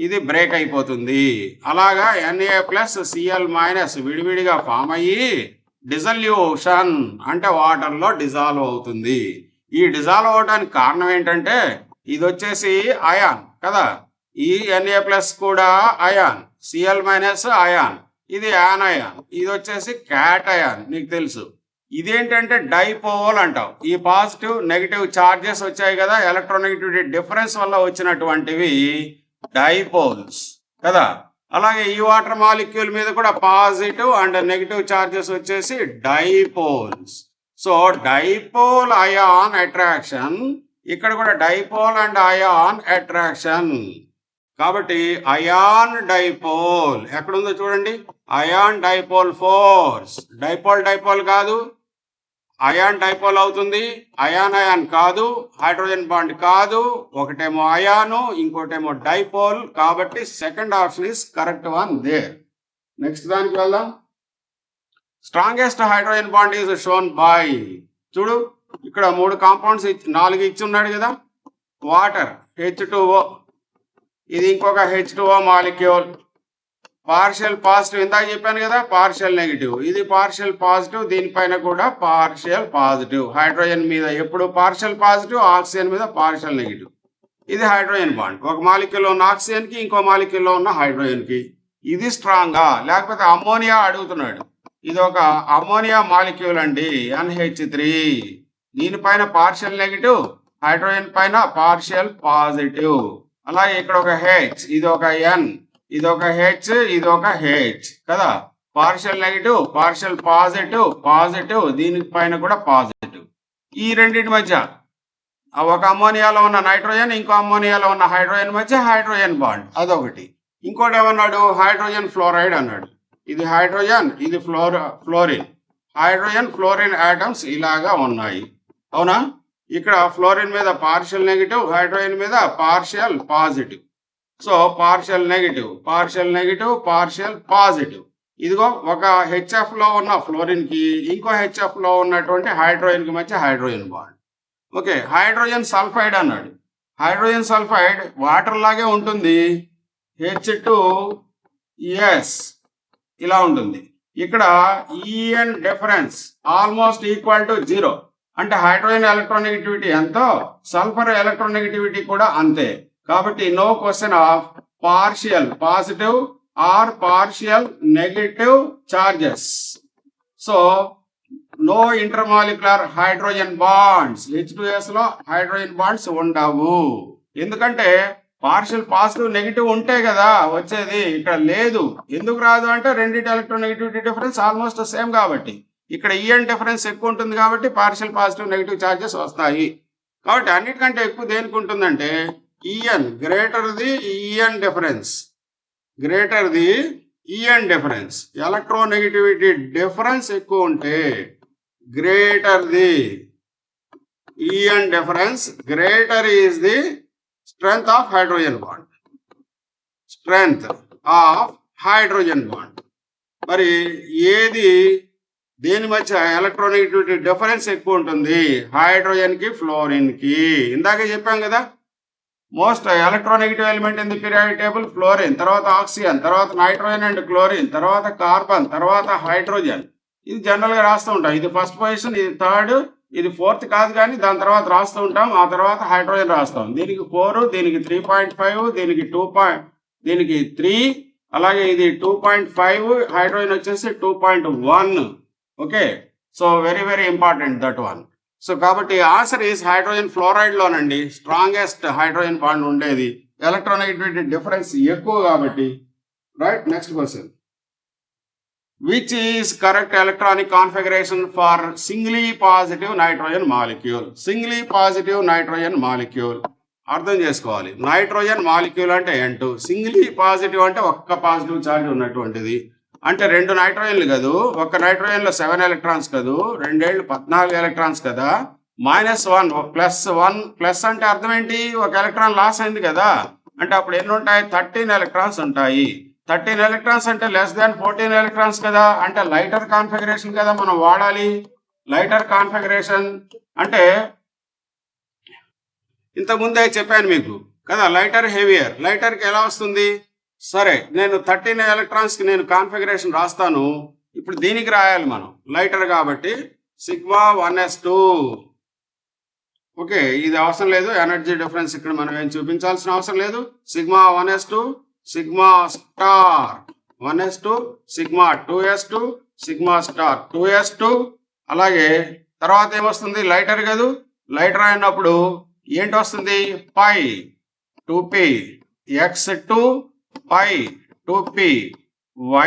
Speaker 1: ఇది బ్రేక్ అయిపోతుంది. అలాగా Na+Cl- విడివిడిగా ఫామ్ అయ్యి డిజల్యూషన్ అంటే వాటర్లో డిజాల్వ్ అవుతుంది. ఈ డిజాల్వ్ అవడానికి కారణం ఏంటంటే ఇది వచ్చేసి అయాన్ కదా. ఈ Na+ కూడా అయాన్, Cl- అయాన్, ఇది యానయాన్, ఇది వచ్చేసి క్యాటయాన్. నీకు తెలుసు ఇదేంటంటే డైపోల్ అంటాం. ఈ పాజిటివ్ నెగిటివ్ చార్జెస్ వచ్చాయి కదా, ఎలక్ట్రోనెగటివిటీ డిఫరెన్స్ వల్ల వచ్చినటువంటివి డైపోల్స్ కదా. అలాగే ఈ వాటర్ మాలిక్యూల్ మీద కూడా పాజిటివ్ అండ్ నెగిటివ్ చార్జెస్ వచ్చేసి dipoles. So dipole ion attraction, ఇక్కడ కూడా డైపోల్ అండ్ అయాన్ అట్రాక్షన్. కాబట్టి అయాన్ డైపోల్ ఎక్కడుందో చూడండి. అయాన్ డైపోల్ ఫోర్స్, డైపోల్ కాదు, అయాన్ డైపోల్ అవుతుంది. అయాన్ కాదు, హైడ్రోజన్ బాండ్ కాదు. ఒకటేమో అయాను, ఇంకోటేమో డైపోల్. కాబట్టి second option is correct one there. Next దానికి వెళ్దాం. Strongest hydrogen bond is shown by, చూడు ఇక్కడ 3 కాంపౌండ్స్ 4 ఇచ్చి ఉన్నాడు కదా. వాటర్ H2O, ఇది ఇంకొక H2O మాలిక్యూల్, పార్షియల్ పాజిటివ్, ఇందాక చెప్పాను కదా పార్షియల్ నెగిటివ్, ఇది పార్షియల్ పాజిటివ్, దీనిపైన కూడా పార్షియల్ పాజిటివ్. హైడ్రోజన్ మీద ఎప్పుడు పార్షియల్ పాజిటివ్, ఆక్సిజన్ మీద పార్షియల్ నెగిటివ్. ఇది హైడ్రోజన్ బాండ్, ఒక మాలిక్యూల్లో ఉన్న ఆక్సిజన్ కి ఇంకో మాలిక్యూల్లో ఉన్న హైడ్రోజన్ కి. ఇది స్ట్రాంగా, లేకపోతే అమ్మోనియా అడుగుతున్నాడు, ఇది ఒక అమ్మోనియా మాలిక్యూల్ అండి NH3, దీనిపైన పార్షియల్ నెగిటివ్, హైడ్రోజన్ పైన పార్షియల్ పాజిటివ్. అలాగే ఇక్కడ ఒక H, ఇది ఒక N, ఇది ఒక H, ఇది ఒక H కదా, partial negative, partial positive, positive, దీనిపైన కూడా పాజిటివ్. ఈ రెండింటి మధ్య ఒక అమ్మోనియాలో ఉన్న నైట్రోజన్ ఇంకో అమ్మోనియాలో ఉన్న హైడ్రోజన్ మధ్య హైడ్రోజన్ బాండ్, అదొకటి. ఇంకోటి ఏమన్నాడు, హైడ్రోజన్ ఫ్లోరైడ్ అన్నాడు. ఇది హైడ్రోజన్, ఇది ఫ్లోరిన్, హైడ్రోజన్ ఫ్లోరిన్ ఆటమ్స్ ఇలాగా ఉన్నాయి, అవునా. ఇక్కడ ఫ్లోరిన్ మీద పార్షియల్ నెగిటివ్, హైడ్రోజన్ మీద partial positive. So partial negative, partial negative, partial positive. ఇదిగో ఒక HF లో ఉన్న ఫ్లోరిన్ కి ఇంకో HF లో ఉన్నటువంటి హైడ్రోజన్ కి మధ్య hydrogen bond. Okay, hydrogen sulphide అన్నాడు. హైడ్రోజన్ సల్ఫైడ్ వాటర్ లాగే ఉంటుంది, H2S ఇలా ఉంటుంది. ఇక్కడ EN difference almost equal to 0, అంటే హైడ్రోజన్ ఎలక్ట్రోనెగటివిటీ ఎంతో సల్ఫర్ ఎలక్ట్రోనెగటివిటీ కూడా అంతే. కాబట్టి no question of partial positive or partial negative charges. So no intermolecular hydrogen bonds, H2S లో హైడ్రోజన్ బాండ్స్ ఉండవు. ఎందుకంటే పార్షియల్ పాజిటివ్ నెగిటివ్ ఉంటే కదా వచ్చేది, ఇక్కడ లేదు. ఎందుకు రాదు అంటే రెండింటి ఎలక్ట్రోనెగటివిటీ డిఫరెన్స్ ఆల్మోస్ట్ సేమ్ కాబట్టి. ఇక్కడ EN డిఫరెన్స్ ఎక్కువ ఉంటుంది కాబట్టి పార్షియల్ పాజిటివ్ నెగిటివ్ చార్జెస్ వస్తాయి. కాబట్టి అన్నిటికంటే ఎక్కువ దేనికి ఉంటుందంటే EN, greater the EN difference, greater the EN difference, electronegativity difference ఎక్కువ ఉంటే greater the EN difference, greater is the strength of hydrogen bond, strength of hydrogen bond. మరి ఏది దేని మధ్య ఎలక్ట్రోనెగటివిటీ డిఫరెన్స్ ఎక్కువ ఉంటుంది, హైడ్రోజన్ కి ఫ్లోరిన్ కి. ఇందాకే చెప్పాం కదా, most electronegative element in the periodic table fluorine, తర్వాత ఆక్సిజన్, తర్వాత నైట్రోజన్ అండ్ క్లోరిన్, తర్వాత కార్బన్, తర్వాత హైడ్రోజన్. ఇది జనరల్ గా రాస్తూ ఉంటాం, ఇది ఫస్ట్ పొజిషన్, ఇది థర్డ్, ఇది ఫోర్త్ కాదు కానీ దాని తర్వాత రాస్తూ ఉంటాం. ఆ తర్వాత హైడ్రోజన్ రాస్తాం, దీనికి 4, దీనికి 3.5, దీనికి 2, దీనికి 3, అలాగే ఇది 2.5, హైడ్రోజన్ వచ్చేసి 2.1. Okay, so very very important that one. So కాబట్టి ఆన్సర్ ఈస్ హైడ్రోజన్ ఫ్లోరైడ్ లోనండి స్ట్రాంగెస్ట్ హైడ్రోజన్ బాండ్ ఉండేది, ఎలక్ట్రోనెగటివిటీ డిఫరెన్స్ ఎక్కువ కాబట్టి. Right, next question. Which is correct electronic configuration for singly positive nitrogen molecule? Singly positive nitrogen molecule అర్థం చేసుకోవాలి. Nitrogen molecule అంటే N2, సింగిలీ positive అంటే ఒక్క పాజిటివ్ ఛార్జ్ ఉన్నటువంటిది. అంటే 2 నైట్రోజన్లు కదూ, ఒక్క నైట్రోజన్ లో 7 ఎలక్ట్రాన్స్ కదూ, 2 14 ఎలక్ట్రాన్స్ కదా. -1 +1 ప్లస్ అంటే అర్థం ఏంటి, ఒక ఎలక్ట్రాన్ లాస్ అయింది కదా, అంటే అప్పుడు ఎన్ని ఉంటాయి, 13 ఎలక్ట్రాన్స్ ఉంటాయి. 13 ఎలక్ట్రాన్స్ అంటే లెస్ దాన్ 14 ఎలక్ట్రాన్స్ కదా, అంటే లైటర్ కాన్ఫిగరేషన్ కదా మనం వాడాలి. లైటర్ కాన్ఫిగరేషన్ అంటే ఇంతకుముందే చెప్పాను మీకు కదా, లైటర్ హెవియర్. లైటర్ కి ఎలా వస్తుంది, సరే నేను 13 ఎలక్ట్రాన్స్ కి నేను కాన్ఫిగరేషన్ రాస్తాను. ఇప్పుడు దీనికి రాయాలి మనం లైటర్ కాబట్టి σ1s2. ఓకే, ఇది అవసరం లేదు, ఎనర్జీ డిఫరెన్స్ ఇక్కడ మనం ఏం చూపించాల్సిన అవసరం లేదు. σ1s2, sigma star 1s2, sigma 2s2, sigma star 2s2. అలాగే తర్వాత ఏమొస్తుంది, లైటర్ కదూ, లైటర్ అయినప్పుడు ఏంటి వస్తుంది, పై 2p x2 పై 2p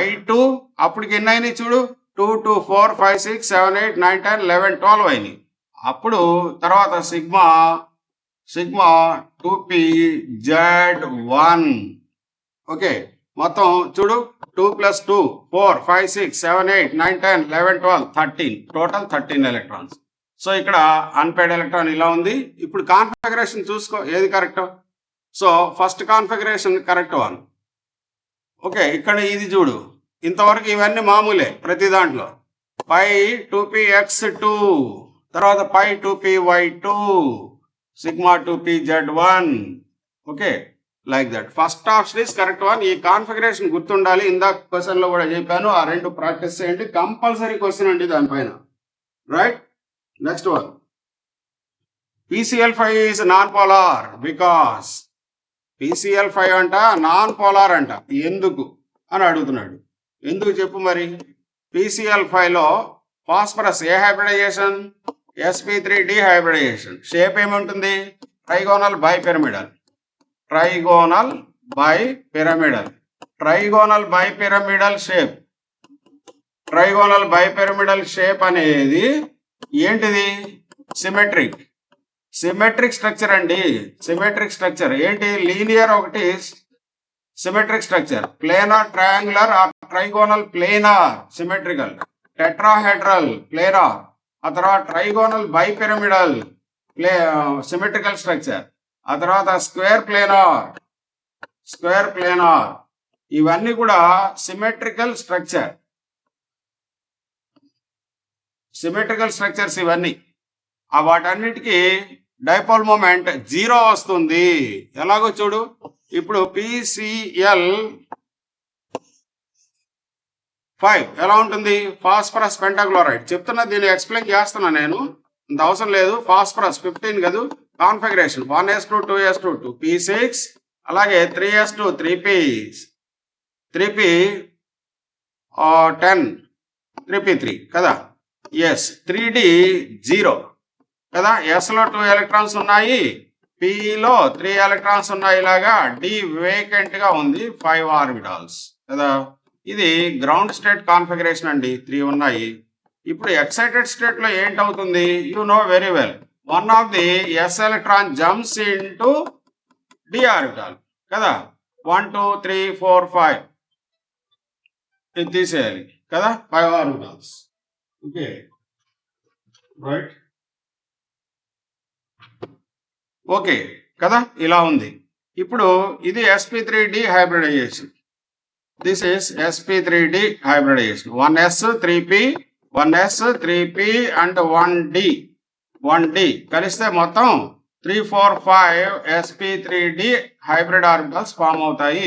Speaker 1: y2. అప్పటికి ఎన్ని అయినాయి చూడు, 2, 2, 4, 5, 6, 7, 8, 9, 10, 11, 12 అయినాయి. అప్పుడు తర్వాత సిగ్మా 2p z1. ఓకే, మొత్తం చూడు 2 + 2 4 5 6 7 8 9 10 11 12 13, టోటల్ 13 ఎలక్ట్రాన్స్. సో ఇక్కడ అన్పేడ్ ఎలక్ట్రాన్ ఇలా ఉంది. ఇప్పుడు కాన్ఫిగరేషన్ చూసుకో ఏది correct. So first configuration correct one. Okay, ఇక్కడ ఇది చూడు, ఇంతవరకు ఇవన్నీ మామూలే ప్రతి దాంట్లో. పై 2px2 తర్వాత పై 2py2 sigma 2pz1. Okay, like that. First option is correct one. ఈ కాన్ఫిగరేషన్ గుర్తుండాలి, ఇందాక క్వశ్చన్ లో కూడా చెప్పాను. ఆ రెండు ప్రాక్టీస్ చేయండి, కంపల్సరీ క్వశ్చన్ అండి దానిపైన. Right, next one. PCl5 is non-polar because PCl5 అంట నాన్ పోలార్ అంట. ఎందుకు అని అడుగుతున్నాడు. ఎందుకు చెప్పు మరి. PCl5 లో ఫాస్ఫరస్ ఏ హైబ్రిడైజేషన్, sp3 డిహైబ్రిడైజేషన్. షేప్ ఏముంటుంది, trigonal bipyramidal. Trigonal bipyramidal. Trigonal bipyramidal shape. Trigonal bipyramidal shape అనేది ఏంటిది, సిమెట్రిక్. సిమెట్రిక్ స్ట్రక్చర్ అండి. సిమెట్రిక్ స్ట్రక్చర్ ఏంటి, లీనియర్ ఒకటి symmetric structure. Planar triangular or trigonal planar symmetrical. Tetrahedral planar. ఆ తర్వాత trigonal bipyramidal symmetrical structure. ఆ తర్వాత స్క్వేర్ ప్లేనార్. Square planar. ఇవన్నీ కూడా సిమెట్రికల్ స్ట్రక్చర్. సిమెట్రికల్ స్ట్రక్చర్స్ ఇవన్నీ. ఆ వాటన్నిటికీ డైపోల్ మూమెంట్ 0 వస్తుంది. ఎలాగో చూడు. ఇప్పుడు PCl5 ఎలా ఉంటుంది, ఫాస్ఫరస్ పెంటాక్లోరైడ్. చెప్తున్నా, దీన్ని ఎక్స్ప్లెయిన్ చేస్తున్నా నేను, ఇంత అవసరం లేదు. ఫాస్ఫరస్ 15 కదా కాన్ఫిగరేషన్. 1s2 2s2 2p6, అలాగే 3s2 3p10 3p3 కదా. ఎస్ 3d 0 కదా. S లో 2 ఎలక్ట్రాన్స్ ఉన్నాయి, P లో 3 ఎలక్ట్రాన్స్ ఉన్నాయి. ఇలాగా D వేకెంట్ గా ఉంది, 5 ఆర్బిటాల్స్ కదా. ఇది గ్రౌండ్ స్టేట్ కాన్ఫిగరేషన్ అండి, 3 ఉన్నాయి. ఇప్పుడు ఎక్సైటెడ్ స్టేట్ లో ఏంటవుతుంది, you know very well. One of the S electron jumps into D orbital కదా. 1 2 3 4 5 ఇది తీసేయాలి కదా, 5 ఆర్బిటాల్స్. Okay, right. ఓకే కదా, ఇలా ఉంది. ఇప్పుడు ఇది sp3d hybridization. This is sp3d hybridization. 1s 3p 1s 3p and 1d కలిస్తే మొత్తం 3 4 5 sp3d హైబ్రిడ్ ఆర్బిటల్స్ ఫామ్ అవుతాయి.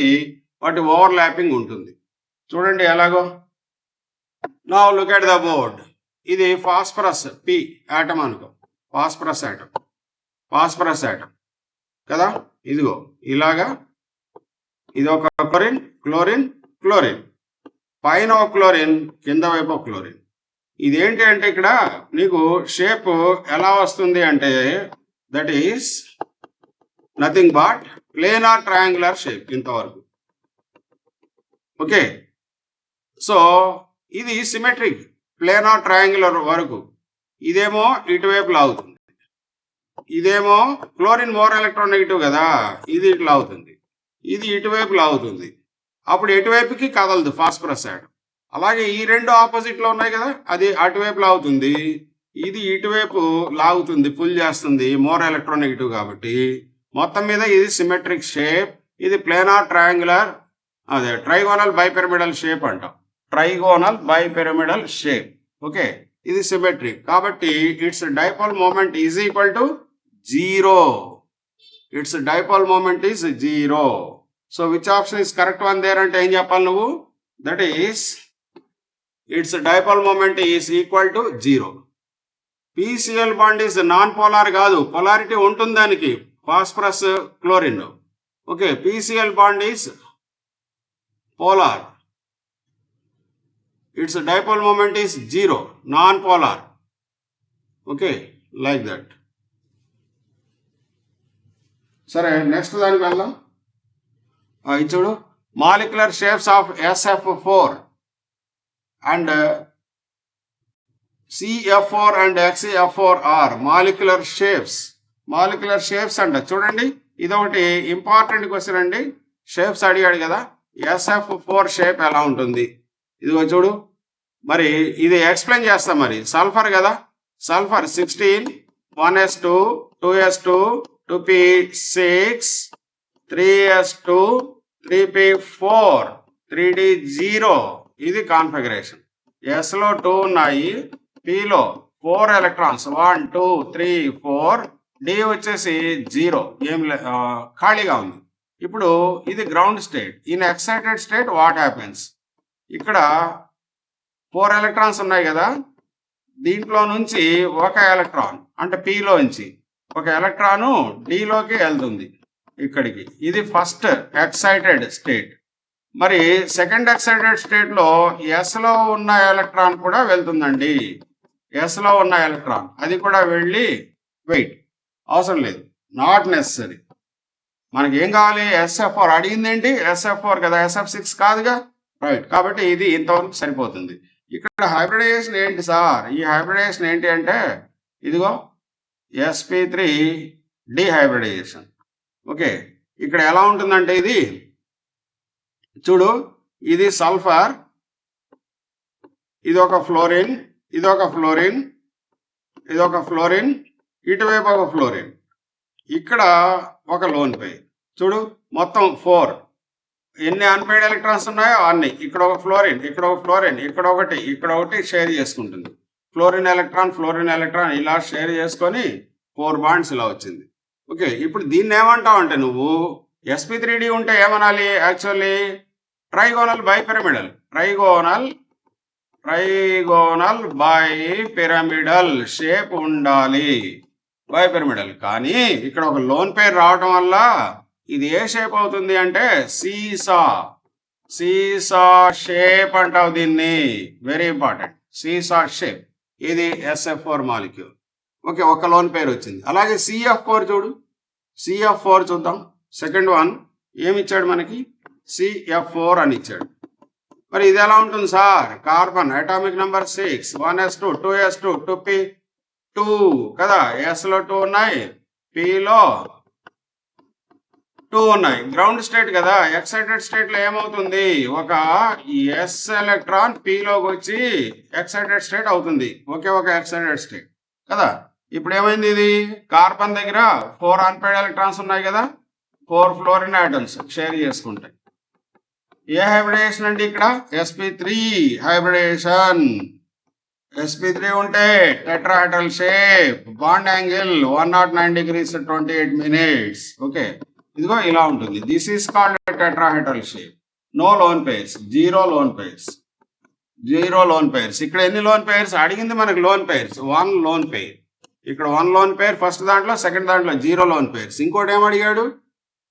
Speaker 1: వాటి ఓవర్లాపింగ్ ఉంటుంది. చూడండి ఎలాగో. Now look at the board. ఇది ఫాస్ఫరస్ p ఆటమ్ అనుకో, ఫాస్ఫరస్ ఆటమ్. ఫాస్ఫరస్ ఆటమ్ కదా. ఇదిగో ఇలాగా. ఇది ఒక క్లోరిన్ క్లోరిన్ క్లోరిన్, పైన ఒక క్లోరిన్, కింద వైపు ఒక క్లోరిన్. ఇదేంటి అంటే ఇక్కడ నీకు షేప్ ఎలా వస్తుంది అంటే, that is nothing but planar triangular shape ఇంతవరకు. ఓకే, సో ఇది సిమెట్రిక్ ప్లేనార్ ట్రయాంగులర్ వరకు. ఇదేమో ఇటువైపు లాగుతుంది, ఇదేమో క్లోరిన్ మోర్ ఎలక్ట్రోనెగటివ్ కదా, ఇది ఇట్లా లాగుతుంది, ఇది ఇటువైపు లాగుతుంది. అప్పుడు ఎటువైపుకి కదలదు ఫాస్ఫరస్ ఆటమ్. అలాగే ఈ రెండు ఆపోజిట్ లో ఉన్నాయి కదా, అది అటువైపు లాగుతుంది, ఇది ఇటువైపు లాగుతుంది, పుల్ చేస్తుంది, మోర్ ఎలక్ట్రోనెగటివ్ కాబట్టి. మొత్తం మీద ఇది సిమెట్రిక్ షేప్. ఇది ప్లేనార్ ట్రయాంగులర్, అదే ట్రైగోనల్ బైపిరమిడల్ షేప్ అంటాం. Trigonal bipyramidal shape. ఓకే, ఇది సిమెట్రిక్ కాబట్టి its dipole moment is equal to 0. Its dipole moment is 0. So which option is correct one there అంటే ఏం చెప్పాలి నువ్వు, that is its dipole moment is equal to 0. PCl bond is non-polar కాదు, polarity ఉంటుంది దానికి, phosphorus chlorine. Okay, PCl bond is polar. Its dipole moment is 0, non-polar. Okay, like that. సరే, next దానికి వెళ్దాం. ఇది చూడు, molecular shapes of SF4 and CF4 and XF4 are molecular shapes. Molecular shapes అంట. చూడండి, ఇదొకటి ఇంపార్టెంట్ క్వశ్చన్ అండి. Shapes అడిగాడు కదా, SF4 షేప్ ఎలా ఉంటుంది, ఇదిగో చూడు. మరి ఇది ఎక్స్ప్లెయిన్ చేస్తాం. మరి సల్ఫర్ కదా, sulphur 16 1s2 2s2 2p6 3s2 3p4 3d0. ఇది కాన్ఫిగరేషన్. ఎస్ లో 2 ఉన్నాయి, పిలో 4 ఎలక్ట్రాన్స్ 1 2 3 4, డి వచ్చేసి 0, ఖాళీగా ఉంది. ఇప్పుడు ఇది ground state. In excited state what happens? ఇక్కడ 4 ఎలక్ట్రాన్స్ ఉన్నాయి కదా, దీంట్లో నుంచి ఒక ఎలక్ట్రాన్ అంటే పిలోంచి ఒక ఎలక్ట్రాను డిలోకి వెళ్తుంది ఇక్కడికి. ఇది ఫస్ట్ ఎక్సైటెడ్ స్టేట్. మరి సెకండ్ ఎక్సైటెడ్ స్టేట్ లో ఎస్ లో ఉన్న ఎలక్ట్రాన్ కూడా వెళ్తుందండి. ఎస్ లో ఉన్న ఎలక్ట్రాన్ అది కూడా వెళ్ళి, వెయిట్ అవసరం లేదు, నాట్ నెసరీ. మనకి ఏం కావాలి? SF4 అడిగింది ఏంటి? SF4 కదా, SF6 కాదుగా, రైట్. కాబట్టి ఇది ఇంతవరకు సరిపోతుంది. ఇక్కడ హైబ్రిడైజేషన్ ఏంటి సార్? ఈ హైబ్రిడైజేషన్ ఏంటి అంటే ఇదిగో sp3 డిహైబ్రిడైజేషన్. ఓకే, ఇక్కడ ఎలా ఉంటుందంటే ఇది చూడు, ఇది సల్ఫర్, ఇది ఒక ఫ్లోరిన్, ఇది ఒక ఫ్లోరిన్, ఇది ఒక ఫ్లోరిన్, ఇటువైపు ఒక ఫ్లోరిన్, ఇక్కడ ఒక లోన్ పెయిర్. చూడు మొత్తం 4. ఎన్ని అన్పెయిడ్ ఎలక్ట్రాన్స్ ఉన్నాయో అన్ని. ఇక్కడ ఒక ఫ్లోరిన్, ఇక్కడ ఒక ఫ్లోరిన్, ఇక్కడ ఒకటి, ఇక్కడ ఒకటి షేర్ చేసుకుంటుంది. ఫ్లోరిన్ ఎలక్ట్రాన్ ఇలా షేర్ చేసుకొని 4 బాండ్స్ ఇలా వచ్చింది. ఓకే, ఇప్పుడు దీన్ని ఏమంటావు అంటే నువ్వు sp3d ఉంటే ఏమనాలి? Actually trigonal bipyramidal, trigonal bipyramidal shape ఉండాలి, బైపిరమిడల్. కానీ ఇక్కడ ఒక లోన్ పేరు రావటం వల్ల ఇది ఏ షేప్ అవుతుంది అంటే సీసా షేప్ అంటావు దీన్ని. వెరీ ఇంపార్టెంట్, సీసా షేప్. ఇది SF4 మాలిక్యూల్. ఓకే, ఒక లోన్ పేరు వచ్చింది. అలాగే CF4 చూడు, CF4 చూద్దాం. సెకండ్ వన్ ఏమి ఇచ్చాడు మనకి? CF4 అని ఇచ్చాడు. మరి ఇది ఎలా ఉంటుంది sir? Carbon atomic number 6, 1s2 2s2 2p2 కదా, S లో 2 ఉన్నాయి, Pలో 2 ఉన్నాయి. గ్రౌండ్ స్టేట్ కదా. ఎక్సైటెడ్ స్టేట్ లో ఏమవుతుంది? ఒక S ఎలక్ట్రాన్ Pలోకి వచ్చి ఎక్సైటెడ్ స్టేట్ అవుతుంది, ఒకే ఒక ఎక్సైటెడ్ స్టేట్ కదా. ఇప్పుడు ఏమైంది? ఇది కార్బన్ దగ్గర 4 అన్పెయిడ్ ఎలక్ట్రాన్స్ ఉన్నాయి కదా, 4 ఫ్లోరిన్ ఆటమ్స్ షేర్ చేసుకుంటాయి. ఏ హైబ్రిడేషన్ అండి? ఇక్కడ sp3 హైబ్రిడేషన్. sp3 ఉంటే tetrahedral shape, bond angle 109 degrees 28 minutes. Okay, ఇదిగో ఇలా ఉంటుంది. This is called tetrahedral shape. No lone pairs, zero lone pairs. ఇక్కడ ఎన్ని లోన్ పేర్స్ అడిగింది మనకి? Lone pairs 1 lone pair. ఇక్కడ 1 లోన్ పేర్ ఫస్ట్ దాంట్లో, సెకండ్ దాంట్లో 0 లోన్ పేర్స్. ఇంకోటి ఏమడిగాడు?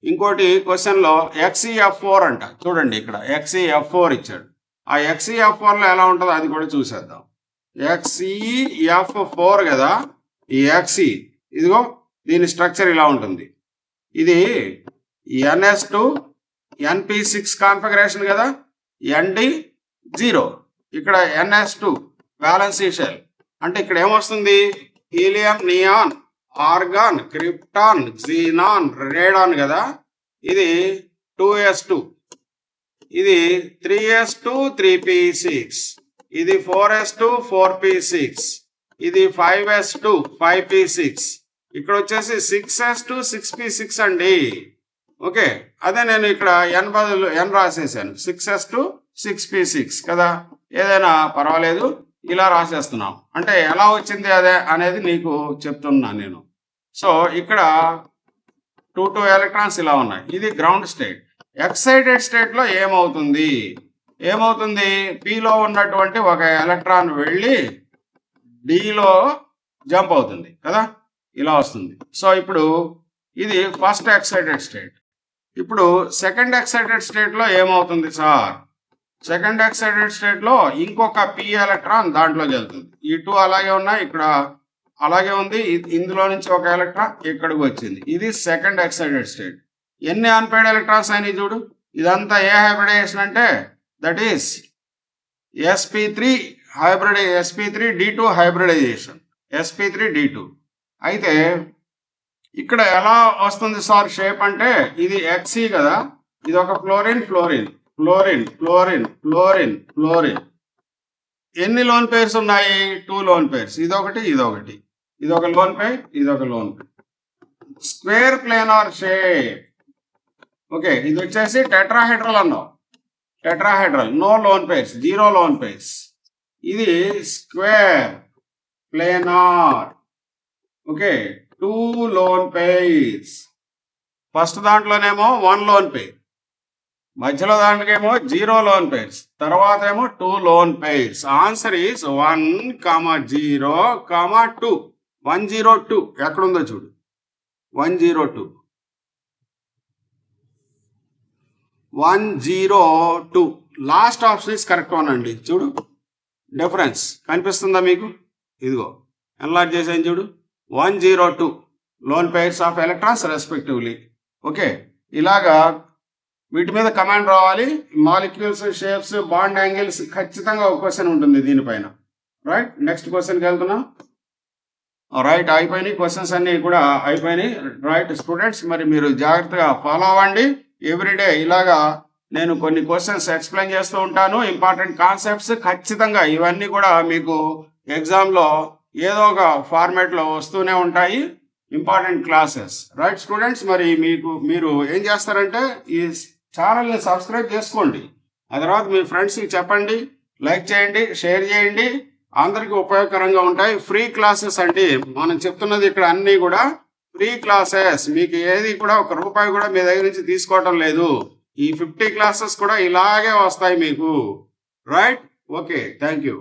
Speaker 1: ఇంకోటి క్వశ్చన్ లో XeF4 అంట. చూడండి ఇక్కడ XeF4 ఇచ్చాడు. ఆ XeF4 లో ఎలా ఉంటుందో అది కూడా చూసేద్దాం. XeF4 కదా, ఈ Xe ఇదిగో దీని స్ట్రక్చర్ ఇలా ఉంటుంది. ఇది NS2 NP6 కాన్ఫిగరేషన్ కదా, ND0. ఇక్కడ NS2 బ్యాలెన్సీ షెల్ అంటే ఇక్కడ ఏమొస్తుంది? Helium, neon, organ, krypton, xenon, radon కదా. ఇది 2s2, ఇది 3s2 3p6, ఇది 4s2 4p6, ఇది 5s2 5p6, ఇక్కడ వచ్చేసి 6s2 6p6 అండి. ఓకే, అదే నేను ఇక్కడ n బదులు n రాసేసాను, 6s2 6p6 కదా. ఏదైనా పర్వాలేదు, ఇలా రాసేస్తున్నాం. అంటే ఎలా వచ్చింది అదే అనేది నీకు చెప్తున్నా నేను. సో ఇక్కడ 2 ఎలక్ట్రాన్స్ ఇలా ఉన్నాయి. ఇది గ్రౌండ్ స్టేట్. ఎక్సైటెడ్ స్టేట్ లో ఏమవుతుంది? పిలో ఉన్నటువంటి ఒక ఎలక్ట్రాన్ వెళ్ళి డిలో జంప్ అవుతుంది కదా, ఇలా వస్తుంది. సో ఇప్పుడు ఇది ఫస్ట్ ఎక్సైటెడ్ స్టేట్. ఇప్పుడు సెకండ్ ఎక్సైటెడ్ స్టేట్ లో ఏమవుతుంది సార్? సెకండ్ ఎక్సైటెడ్ స్టేట్ లో ఇంకొక p ఎలక్ట్రాన్ దాంట్లోకి వెళ్తుంది. ఈ 2 అలాగే ఉన్నాయి, ఇక్కడ అలాగే ఉంది, ఇందులో నుంచి ఒక ఎలక్ట్రాన్ ఇక్కడికి వచ్చింది. ఇది సెకండ్ ఎక్సైటెడ్ స్టేట్. ఎన్ని అన్పెయిడ్ ఎలక్ట్రాన్స్ అయినాయి చూడు. ఇదంతా ఏ హైబ్రిడైజేషన్ అంటే that is sp3d2 hybridization, sp3d2. అయితే ఇక్కడ ఎలా వస్తుంది సార్ షేప్ అంటే ఇది Xe కదా, ఇది ఒక ఫ్లోరిన్. ఎన్ని లోన్ పేర్స్ ఉన్నాయి? 2 లోన్ పేర్స్. ఇదొకటి, ఇది ఒక లోన్ పేర్, ఇది ఒక lone pair. Square planar shape. Okay, ఇది వచ్చేసి టెట్రాహెడ్రల్ అన్నావు. Tetrahedral, no lone pairs, 0 lone pairs. ఇది square planar. Okay, 2 lone pairs. First దాంట్లోనేమో 1 లోన్ పెయిర్, మధ్యలో దాంట్లోకేమో 0 లోన్ పెయిర్స్, తర్వాత ఏమో 2 లోన్ పెయిర్స్. Answer is 1, 0, 2. 102 ఎక్కడుందో చూడు. 102 102 last option is correct one అండి. చూడు డిఫరెన్స్ కనిపిస్తుందా మీకు? ఇదిగో ఎన్లార్జ్ చేసాను చూడు. 102 loan pairs of electrons respectively. Okay, ఇలాగా వీటి మీద కమాండ్ రావాలి. మాలిక్యూల్స్, షేప్స్, బాండ్ యాంగిల్స్ ఖచ్చితంగా ఒక క్వశ్చన్ ఉంటుంది దీనిపైన. రైట్, నెక్స్ట్ క్వశ్చన్కి వెళ్తున్నాం. రైట్, అయిపోయినాయి క్వశ్చన్స్ అన్ని కూడా అయిపోయినాయి. రైట్ స్టూడెంట్స్, మరి మీరు జాగ్రత్తగా ఫాలో అవ్వండి. ఎవ్రీడే ఇలాగా నేను కొన్ని క్వశ్చన్స్ ఎక్స్ప్లెయిన్ చేస్తూ ఉంటాను. ఇంపార్టెంట్ కాన్సెప్ట్స్ ఖచ్చితంగా ఇవన్నీ కూడా మీకు ఎగ్జామ్లో ఏదో ఒక ఫార్మేట్లో వస్తూనే ఉంటాయి. Important classes. రైట్ స్టూడెంట్స్, మరి మీరు ఏం చేస్తారంటే ఈ ఛానల్ని సబ్స్క్రైబ్ చేసుకోండి. ఆ తర్వాత మీ ఫ్రెండ్స్కి చెప్పండి, లైక్ చేయండి, షేర్ చేయండి. అందరికీ ఉపయోగకరంగా ఉంటాయి. ఫ్రీ క్లాసెస్ అండి మనం చెప్తున్నది ఇక్కడ అన్నీ కూడా ఫ్రీ క్లాసెస్. మీకు ఏది కూడా ₹1 కూడా మీ దగ్గర నుంచి తీసుకోవటం లేదు. ఈ 50 క్లాసెస్ కూడా ఇలాగే వస్తాయి మీకు. Right, okay, thank you.